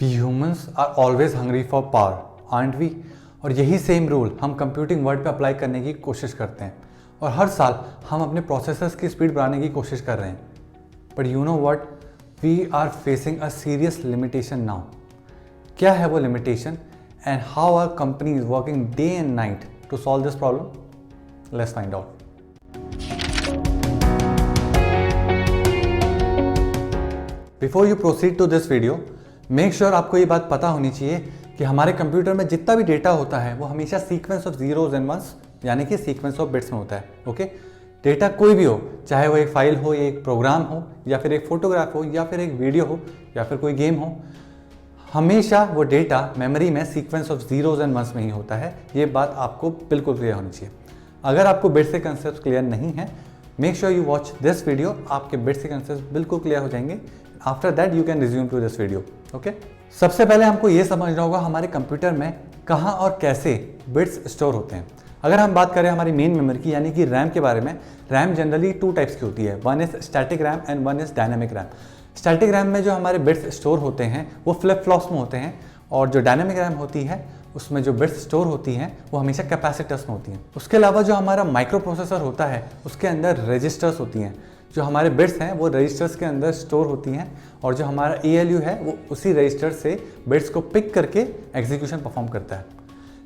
We humans are always hungry for power, aren't we. और यही same rule हम computing world पे apply करने की कोशिश करते हैं और हर साल हम अपने प्रोसेसर्स की स्पीड बढ़ाने की कोशिश कर रहे हैं। But you know what, we are facing a serious limitation now. क्या है वो limitation and how are companies working day and night to solve this problem? Let's find out. Before you proceed to this video, make sure आपको ये बात पता होनी चाहिए कि हमारे कंप्यूटर में जितना भी डेटा होता है वो हमेशा sequence of zeros and ones यानी कि सीक्वेंस ऑफ बिट्स में होता है। ओके, डेटा कोई भी हो, चाहे वो एक फाइल हो, एक प्रोग्राम हो, या फिर एक फोटोग्राफ हो, या फिर एक वीडियो हो, या फिर कोई गेम हो, हमेशा वो डेटा मेमोरी में sequence of zeros and ones में ही होता है। ये बात आपको बिल्कुल क्लियर होनी चाहिए। अगर आपको बिट्स के कंसेप्ट क्लियर नहीं है, make sure you watch this video, आपके बिट्स के कंसेप्ट बिल्कुल क्लियर हो जाएंगे। After that you can resume to this video. Okay, सबसे पहले हमको ये समझना होगा हमारे कंप्यूटर में कहाँ और कैसे बिट्स स्टोर होते हैं। अगर हम बात करें हमारी मेन मेमोरी की यानी कि रैम के बारे में, रैम जनरली 2 टाइप्स की होती है। One is static RAM and one is dynamic RAM. Static RAM में जो हमारे बिट्स स्टोर होते हैं वो फ्लिप फ्लॉप्स में होते हैं, और जो डायनेमिक रैम होती है उसमें जो बिट्स स्टोर होती हैं वो हमेशा कैपेसिटर्स में होती हैं। उसके अलावा जो हमारा माइक्रो प्रोसेसर होता है उसके अंदर रजिस्टर्स होती हैं। जो हमारे बिट्स हैं वो रजिस्टर्स के अंदर स्टोर होती हैं, और जो हमारा ALU है वो उसी रजिस्टर से बिट्स को पिक करके एग्जीक्यूशन परफॉर्म करता है।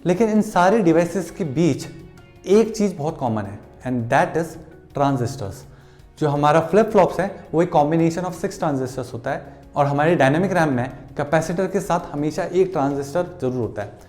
लेकिन इन सारे डिवाइसेस के बीच एक चीज़ बहुत कॉमन है एंड दैट इज ट्रांजिस्टर्स। जो हमारा फ्लिप फ्लॉप्स है वो एक कॉम्बिनेशन ऑफ 6 ट्रांजिस्टर्स होता है, और हमारे डायनेमिक रैम में कैपेसिटर के साथ हमेशा एक ट्रांजिस्टर जरूर होता है।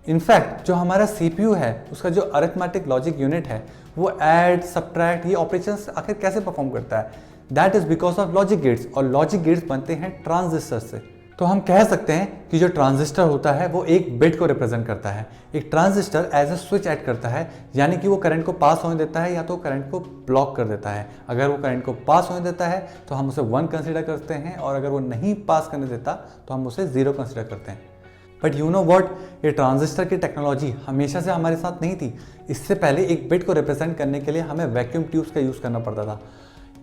इनफैक्ट जो हमारा CPU है उसका जो अरिथमेटिक लॉजिक यूनिट है वो ऐड, सब्ट्रैक्ट, ये ऑपरेशंस आखिर कैसे परफॉर्म करता है? That is because of logic gates, और लॉजिक गेट्स बनते हैं ट्रांजिस्टर से। तो हम कह सकते हैं कि जो ट्रांजिस्टर होता है वो एक बिट को रिप्रेजेंट करता है। एक transistor as a switch act करता है, यानी कि वो करंट को पास होने देता है या तो करंट को ब्लॉक कर देता है। अगर वो करंट को पास होने देता है तो हम उसे 1 कंसिडर करते हैं, और अगर वो नहीं पास करने देता तो हम उसे 0 कंसिडर करते हैं। बट यू नो व्हाट, ये ट्रांजिस्टर की टेक्नोलॉजी हमेशा से हमारे साथ नहीं थी। इससे पहले एक बिट को रिप्रेजेंट करने के लिए हमें वैक्यूम ट्यूब्स का यूज़ करना पड़ता था।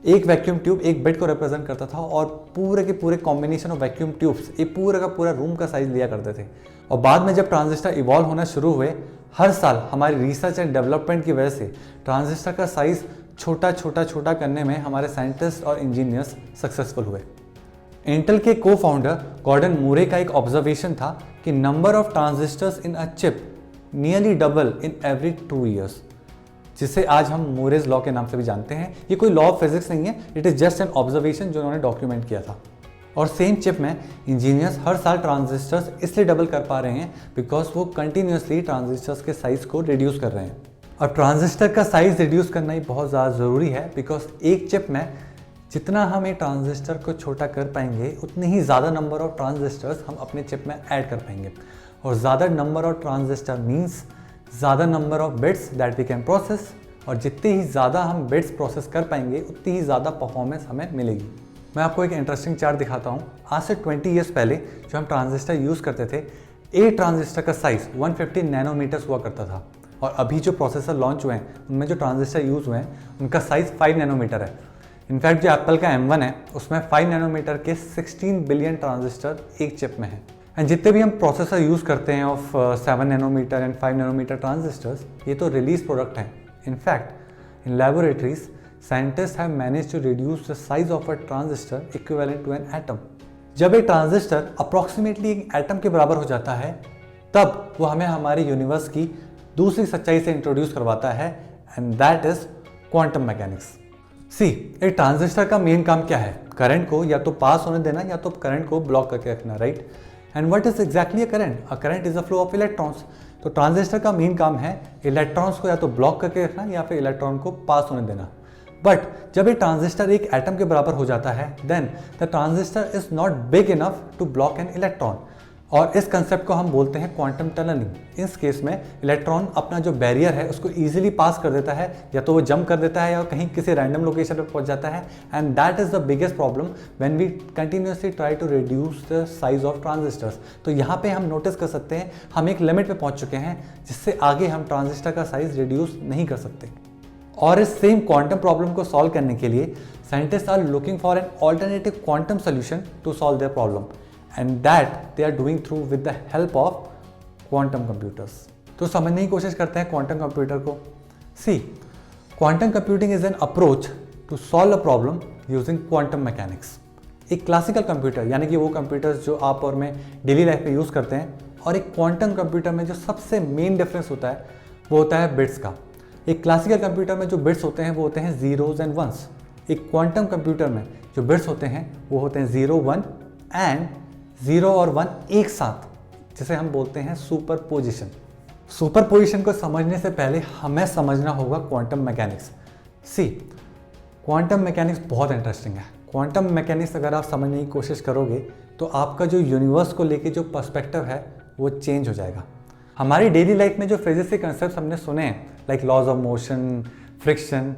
एक वैक्यूम ट्यूब एक बिट को रिप्रेजेंट करता था, और पूरे के पूरे कॉम्बिनेशन ऑफ वैक्यूम ट्यूब्स एक पूरा का पूरा रूम का साइज लिया करते थे। और बाद में जब ट्रांजिस्टर इवॉल्व होना शुरू हुए, हर साल हमारी रिसर्च एंड डेवलपमेंट की वजह से ट्रांजिस्टर का साइज छोटा करने में हमारे साइंटिस्ट और इंजीनियर्स सक्सेसफुल हुए। इंटेल के को फाउंडर गॉर्डन मूरे का एक ऑब्जर्वेशन था कि number of transistors in a chip nearly double in every 2 years, जिसे आज हम मूरेज लॉ के नाम से भी जानते हैं। ये कोई लॉ ऑफ फिजिक्स नहीं है, it is just an observation जो उन्होंने डॉक्यूमेंट किया था। और सेम चिप में इंजीनियर्स हर साल ट्रांजिस्टर्स इसलिए डबल कर पा रहे हैं बिकॉज वो कंटिन्यूसली ट्रांजिस्टर्स के साइज को रिड्यूस कर रहे हैं। और ट्रांजिस्टर का साइज रिड्यूस करना ही बहुत ज़्यादा ज़रूरी है, बिकॉज एक चिप में जितना हम एक ट्रांजिस्टर को छोटा कर पाएंगे उतनी ही ज़्यादा नंबर ऑफ ट्रांजिस्टर्स हम अपने चिप में ऐड कर पाएंगे, और ज़्यादा नंबर ऑफ ट्रांजिस्टर मीन्स ज़्यादा number of bits that we can process, और जितनी ही ज़्यादा हम बिट्स प्रोसेस कर पाएंगे उतनी ही ज़्यादा परफॉर्मेंस हमें मिलेगी। मैं आपको एक इंटरेस्टिंग चार्ट दिखाता हूँ। आज से 20 ईयर्स पहले जो हम ट्रांजिस्टर यूज़ करते थे, एक ट्रांजिस्टर का साइज़ 150 नैनोमीटर्स हुआ करता था, और अभी जो प्रोसेसर लॉन्च हुए हैं उनमें जो ट्रांजिस्टर यूज़ हुए हैं उनका साइज़ 5 नैनोमीटर है। इनफैक्ट जो एप्पल का M1 है उसमें 5 नैनोमीटर के 16 बिलियन ट्रांजिस्टर एक चिप में है। एंड जितने भी हम प्रोसेसर यूज़ करते हैं of 7 nanometer and 5 nanometer transistors, ये तो रिलीज प्रोडक्ट हैं। In fact in laboratories scientist have manage to reduce the size of a transistor equivalent to an atom. जब एक ट्रांजिस्टर अप्रॉक्सीमेटली एक एटम के बराबर हो जाता है, तब वो हमें हमारे यूनिवर्स की दूसरी सच्चाई से इंट्रोड्यूस करवाता है, and that is quantum mechanics. See, एक ट्रांजिस्टर का मेन काम क्या है? करंट को या तो पास होने देना या तो करंट को ब्लॉक करके रखना, right? And what is exactly a current? A current is a flow of electrons. तो ट्रांजिस्टर का मेन काम है इलेक्ट्रॉन्स को या तो ब्लॉक करके रखना या फिर इलेक्ट्रॉन को पास होने देना। बट जब एक ट्रांजिस्टर एक एटम के बराबर हो जाता है, then the transistor is not big enough to block an electron, और इस कंसेप्ट को हम बोलते हैं क्वांटम टनलिंग। इस केस में इलेक्ट्रॉन अपना जो बैरियर है उसको इजीली पास कर देता है, या तो वो जंप कर देता है या कहीं किसी रैंडम लोकेशन पर पहुंच जाता है, and that is the biggest problem when we continuously try to reduce the size of transistors. तो यहाँ पे हम नोटिस कर सकते हैं हम एक लिमिट पे पहुंच चुके हैं जिससे आगे हम ट्रांजिस्टर का साइज रिड्यूस नहीं कर सकते। और इस सेम क्वांटम प्रॉब्लम को सॉल्व करने के लिए scientist are looking for an alternative quantum solution to solve their problem, and that they are doing through with the help of quantum computers. तो समझने की कोशिश करते हैं क्वांटम कंप्यूटर को। See, quantum computing is an approach to solve a problem using quantum mechanics. एक classical computer यानी कि वो कंप्यूटर्स जो आप और मैं डेली लाइफ में यूज़ करते हैं, और एक क्वांटम कंप्यूटर में जो सबसे मेन डिफरेंस होता है वो होता है बिट्स का। एक क्लासिकल कंप्यूटर में जो बिट्स होते हैं वो होते हैं जीरोज एंड वंस। एक क्वांटम कंप्यूटर में जो बिट्स होते हैं वो होते हैं 0 1 एंड 0 और 1 एक साथ, जिसे हम बोलते हैं सुपरपोजिशन। सुपरपोजिशन को समझने से पहले हमें समझना होगा क्वांटम मैकेनिक्स। सी, क्वांटम मैकेनिक्स बहुत इंटरेस्टिंग है। क्वांटम मैकेनिक्स अगर आप समझने की कोशिश करोगे तो आपका जो यूनिवर्स को लेके जो पर्सपेक्टिव है वो चेंज हो जाएगा। हमारी डेली लाइफ में जो फिजिक्स के कंसेप्ट हमने सुने हैं, like laws of motion, friction,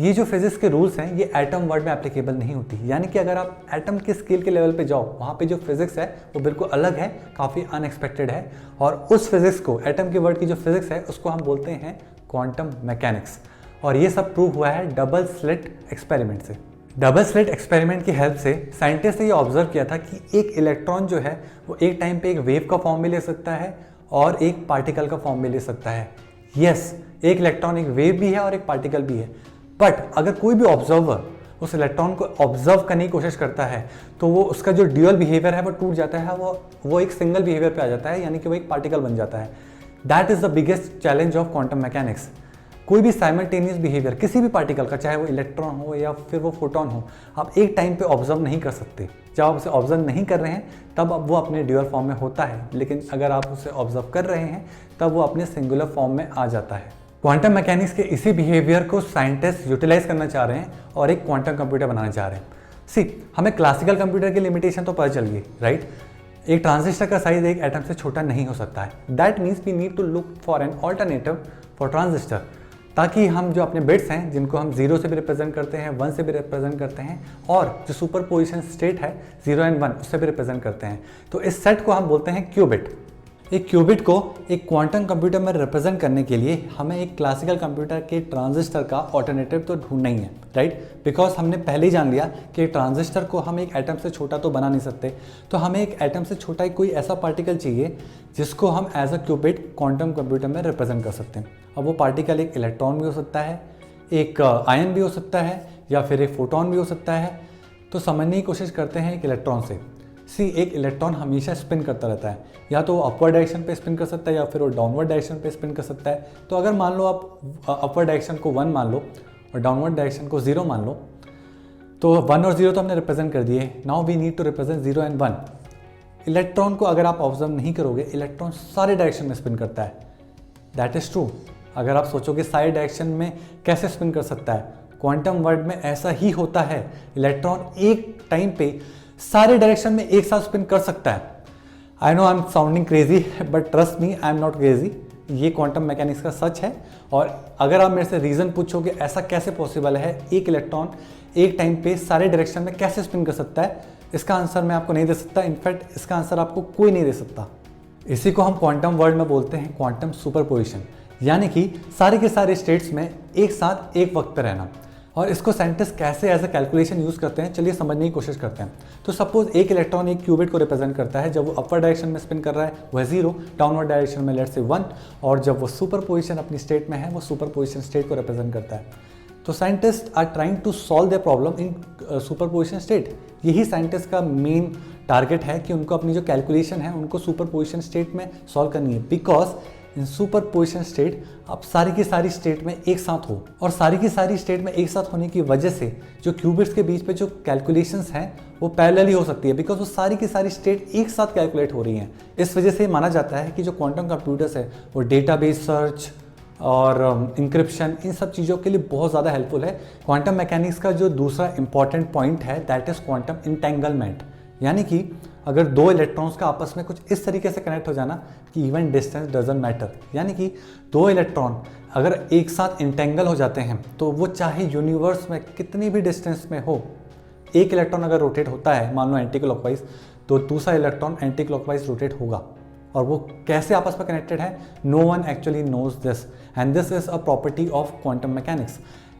ये जो फिजिक्स के रूल्स हैं ये एटम वर्ल्ड में एप्लीकेबल नहीं होती। यानी कि अगर आप एटम के स्केल के लेवल पे जाओ, वहाँ पे जो फिजिक्स है वो बिल्कुल अलग है, काफ़ी अनएक्सपेक्टेड है, और उस फिजिक्स को, एटम के वर्ल्ड की जो फिजिक्स है उसको हम बोलते हैं क्वांटम मैकेनिक्स। और ये सब प्रूव हुआ है डबल स्लिट एक्सपेरिमेंट से। डबल स्लिट एक्सपेरिमेंट की हेल्प से साइंटिस्ट ने ये ऑब्जर्व किया था कि एक इलेक्ट्रॉन जो है वो एक टाइम पे एक वेव का फॉर्म भी ले सकता है और एक पार्टिकल का फॉर्म भी ले सकता है। यस, एक इलेक्ट्रॉन एक वेव भी है और एक पार्टिकल भी है, बट अगर कोई भी ऑब्जर्वर उस इलेक्ट्रॉन को ऑब्जर्व करने की कोशिश करता है तो वो उसका जो ड्यूअल बिहेवियर है वो टूट जाता है, वो एक सिंगल बिहेवियर पे आ जाता है, यानी कि वो एक पार्टिकल बन जाता है। That is the biggest challenge of quantum mechanics. कोई भी साइमल्टेनियस बिहेवियर किसी भी पार्टिकल का, चाहे वो इलेक्ट्रॉन हो या फिर वो फोटोन हो, आप एक टाइम पे ऑब्जर्व नहीं कर सकते। जब आप उसे ऑब्जर्व नहीं कर रहे हैं तब अब वो अपने ड्यूअल फॉर्म में होता है, लेकिन अगर आप उसे ऑब्जर्व कर रहे हैं तब वो अपने सिंगुलर फॉर्म में आ जाता है। क्वांटम मैकेनिक्स के इसी बिहेवियर को साइंटिस्ट यूटिलाइज करना चाह रहे हैं और एक क्वांटम कंप्यूटर बनाना चाह रहे हैं। सी, हमें क्लासिकल कंप्यूटर की लिमिटेशन तो पता चल गई, राइट? एक ट्रांजिस्टर का साइज एक एटम से छोटा नहीं हो सकता है। That means we need to look for an alternative for transistor, ताकि हम जो अपने बिट्स हैं जिनको हम 0 से भी रिप्रेजेंट करते हैं, 1 से भी रिप्रेजेंट करते हैं, और जो सुपर पोजिशन स्टेट है 0 एंड 1 उससे भी रिप्रेजेंट करते हैं, तो इस सेट को हम बोलते हैं क्यूबिट। एक क्यूबिट को एक क्वांटम कंप्यूटर में रिप्रेजेंट करने के लिए हमें एक क्लासिकल कंप्यूटर के ट्रांजिस्टर का ऑल्टरनेटिव तो ढूंढना ही है, राइट? बिकॉज हमने पहले ही जान लिया कि ट्रांजिस्टर को हम एक एटम से छोटा तो बना नहीं सकते, तो हमें एक एटम से छोटा कोई ऐसा पार्टिकल चाहिए जिसको हम as a qubit quantum computer में रिप्रेजेंट कर सकते हैं। अब वो पार्टिकल एक इलेक्ट्रॉन भी हो सकता है, एक आयन भी हो सकता है, या फिर एक फोटोन भी हो सकता है। तो समझने की कोशिश करते हैं एक इलेक्ट्रॉन से। सी, एक इलेक्ट्रॉन हमेशा स्पिन करता रहता है, या तो वो अपवर्ड डायरेक्शन पे स्पिन कर सकता है या फिर वो डाउनवर्ड डायरेक्शन पे स्पिन कर सकता है। तो अगर मान लो आप अपवर्ड डायरेक्शन को 1 मान लो और डाउनवर्ड डायरेक्शन को 0 मान लो, तो 1 और 0 तो हमने रिप्रेजेंट कर दिए। Now we need to represent 0 and 1। Electron को अगर आप ऑब्जर्व नहीं करोगे, इलेक्ट्रॉन सारे डायरेक्शन में स्पिन करता है। That is true. अगर आप सोचोगे सारे डायरेक्शन में कैसे स्पिन कर सकता है, क्वांटम वर्ल्ड में ऐसा ही होता है। इलेक्ट्रॉन एक टाइम पे सारे डायरेक्शन में एक साथ स्पिन कर सकता है। I know I am sounding crazy, but trust me, I am not crazy. ये क्वांटम मैकेनिक्स का सच है। और अगर आप मेरे से रीज़न पूछोगे ऐसा कैसे पॉसिबल है, एक इलेक्ट्रॉन एक टाइम पे सारे डायरेक्शन में कैसे स्पिन कर सकता है, इसका आंसर मैं आपको नहीं दे सकता। इनफैक्ट इसका आंसर आपको कोई नहीं दे सकता। इसी को हम क्वांटम वर्ल्ड में बोलते हैं क्वांटम सुपरपोजिशन, यानी कि सारे के सारे स्टेट्स में एक साथ एक वक्त पे रहना। और इसको साइंटिस्ट कैसे एज अ कैलकुलेशन यूज़ करते हैं, चलिए समझने की कोशिश करते हैं। तो सपोज एक इलेक्ट्रॉन एक क्यूबिट को रिप्रेजेंट करता है। जब वो अपवर्ड डायरेक्शन में स्पिन कर रहा है वह 0, डाउनवर्ड डायरेक्शन में लेट्स से 1, और जब वो सुपर पोजिशन अपनी स्टेट में है वो सुपर पोजिशन स्टेट को रिप्रेजेंट करता है। तो scientist are trying to solve their problem in superposition state. यही साइंटिस्ट का मेन टारगेट है कि उनको अपनी जो कैलकुलेशन है उनको सुपर पोजिशन स्टेट में सॉल्व करनी है। Because in superposition state आप सारी की सारी स्टेट में एक साथ हो, और सारी की सारी स्टेट में एक साथ होने की वजह से जो क्यूबिट्स के बीच पे जो कैलकुलेशंस हैं वो पैरेलली हो सकती है, बिकॉज वो सारी की सारी स्टेट एक साथ कैलकुलेट हो रही हैं। इस वजह से माना जाता है कि जो क्वांटम कंप्यूटर्स है वो डेटाबेस सर्च और इंक्रिप्शन, इन सब चीज़ों के लिए बहुत ज़्यादा हेल्पफुल है। क्वांटम मैकेनिक्स का जो दूसरा इंपॉर्टेंट पॉइंट है दैट इज़ क्वांटम इंटेंगलमेंट, यानी कि अगर दो इलेक्ट्रॉन्स का आपस में कुछ इस तरीके से कनेक्ट हो जाना कि इवन डिस्टेंस डजंट मैटर, यानी कि दो इलेक्ट्रॉन अगर एक साथ इंटेंगल हो जाते हैं तो वो चाहे यूनिवर्स में कितनी भी डिस्टेंस में हो, एक इलेक्ट्रॉन अगर रोटेट होता है मान लो एंटी क्लॉकवाइज, तो दूसरा इलेक्ट्रॉन एंटी क्लॉकवाइज रोटेट होगा। और वो कैसे आपस में कनेक्टेड है, no one actually knows this, and this is a property of quantum mechanics.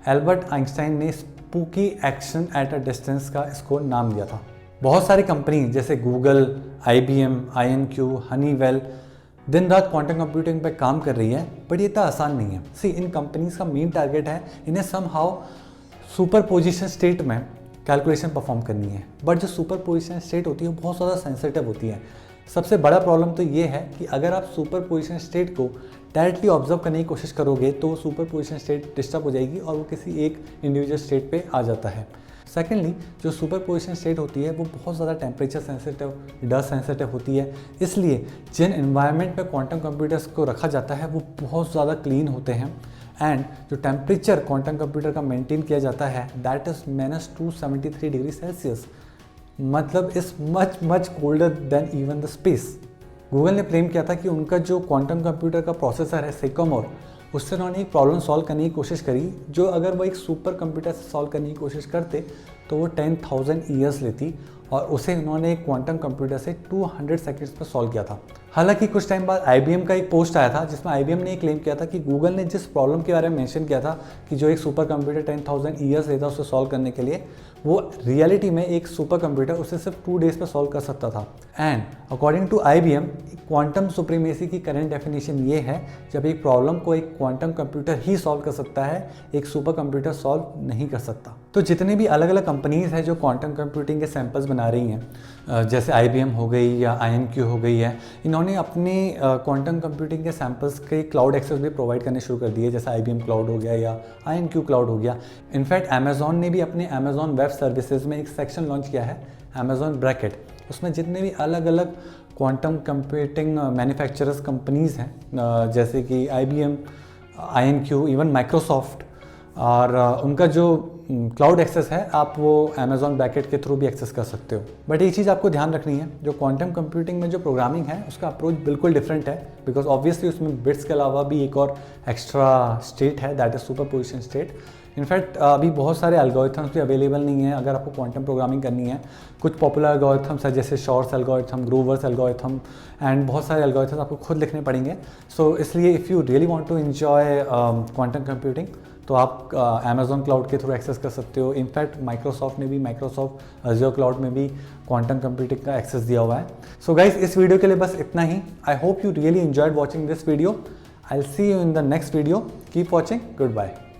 Albert Einstein ने spooky action at a distance का इसको नाम दिया था। बहुत सारी कंपनी जैसे गूगल, IBM, IonQ, हनीवेल दिन रात क्वांटम कंप्यूटिंग पे काम कर रही है, बट ये इतना आसान नहीं है। सी, इन कंपनीज का मेन टारगेट है इन्हें समहाउ सुपर पोजिशन स्टेट में कैलकुलेशन परफॉर्म करनी है। बट जो सुपर पोजिशन स्टेट होती है वो बहुत ज़्यादा सेंसिटिव होती है। सबसे बड़ा प्रॉब्लम तो ये है कि अगर आप सुपर पोजिशन स्टेट को डायरेक्टली ऑब्जर्व करने की कोशिश करोगे तो सुपर पोजिशन स्टेट डिस्टर्ब हो जाएगी और वो किसी एक इंडिविजुअल स्टेट पे आ जाता है। सेकेंडली, जो सुपर पोजिशन स्टेट होती है वो बहुत ज़्यादा टेम्परेचर सेंसिटिव, डस्ट सेंसिटिव होती है, इसलिए जिन एनवायरनमेंट में क्वांटम कंप्यूटर्स को रखा जाता है वो बहुत ज़्यादा क्लीन होते हैं। एंड जो टेम्परेचर क्वांटम कंप्यूटर का मेंटेन किया जाता है दैट इज़ -273 डिग्री सेल्सियस, मतलब is much much colder than even the space. Google ने क्लेम किया था कि उनका जो क्वांटम कंप्यूटर का प्रोसेसर है सिकामोर, उससे उन्होंने एक प्रॉब्लम सॉल्व करने की कोशिश करी जो अगर वो एक सुपर कंप्यूटर से सॉल्व करने की कोशिश करते तो वो 10,000 ईयर्स लेती, और उसे उन्होंने एक क्वांटम कंप्यूटर से 200 सेकंड्स में सॉल्व किया था। हालांकि कुछ टाइम बाद IBM का एक पोस्ट आया था जिसमें IBM ने क्लेम किया था कि गूगल ने जिस प्रॉब्लम के बारे में मेंशन किया था कि जो एक सुपर कंप्यूटर 10,000 ईयर्स लेता उसे सॉल्व करने के लिए, वो रियलिटी में एक सुपर कंप्यूटर उसे सिर्फ 2 डेज में सॉल्व कर सकता था। And according to IBM, quantum supremacy की करंट डेफिनेशन ये है जब एक प्रॉब्लम को एक क्वांटम कंप्यूटर ही सॉल्व कर सकता है, एक सुपर कंप्यूटर सॉल्व नहीं कर सकता। तो जितने भी अलग अलग कंपनीज हैं जो क्वांटम कंप्यूटिंग के सैंपल्स बना रही हैं, जैसे IBM हो गई या IonQ हो गई है, इन्होंने अपने क्वांटम कंप्यूटिंग के सैंपल्स के क्लाउड एक्सेस भी प्रोवाइड करने शुरू कर दिए, जैसे IBM क्लाउड हो गया या IonQ क्लाउड हो गया। इनफैक्ट अमेजॉन ने भी अपने अमेजॉन वेब सर्विसेज में एक सेक्शन लॉन्च किया है, अमेजॉन ब्रैकेट। उसमें जितने भी अलग अलग क्वांटम कंप्यूटिंग मैन्युफैक्चरर्स कंपनीज़ हैं, जैसे कि IBM, IonQ, इवन माइक्रोसॉफ्ट, और उनका जो क्लाउड एक्सेस है आप वो अमेजॉन ब्रैकेट के थ्रू भी एक्सेस कर सकते हो। बट एक चीज़ आपको ध्यान रखनी है, जो क्वांटम कंप्यूटिंग में जो प्रोग्रामिंग है उसका अप्रोच बिल्कुल डिफरेंट है, बिकॉज ऑब्वियसली उसमें बिट्स के अलावा भी एक और एक्स्ट्रा स्टेट है that is super position state. In fact अभी बहुत सारे एल्गोरिथम्स भी अवेलेबल नहीं है अगर आपको क्वांटम प्रोग्रामिंग करनी है। कुछ पॉपुलर एल्गोरिथम्स है जैसे Shor's algorithm, Grover's algorithm, and बहुत सारे एल्गोरिथम्स आपको खुद लिखने पड़ेंगे। सो इसलिए if you really want to enjoy quantum computing तो आप अमेजॉन क्लाउड के थ्रू एक्सेस कर सकते हो। इनफैक्ट माइक्रोसॉफ्ट ने भी माइक्रोसॉफ्ट अज़ूर क्लाउड में भी क्वांटम कंप्यूटिंग का एक्सेस दिया हुआ है। सो गाइज, इस वीडियो के लिए बस इतना ही। I hope you really enjoyed watching this video. I will see you in the next video. Keep watching. Good bye.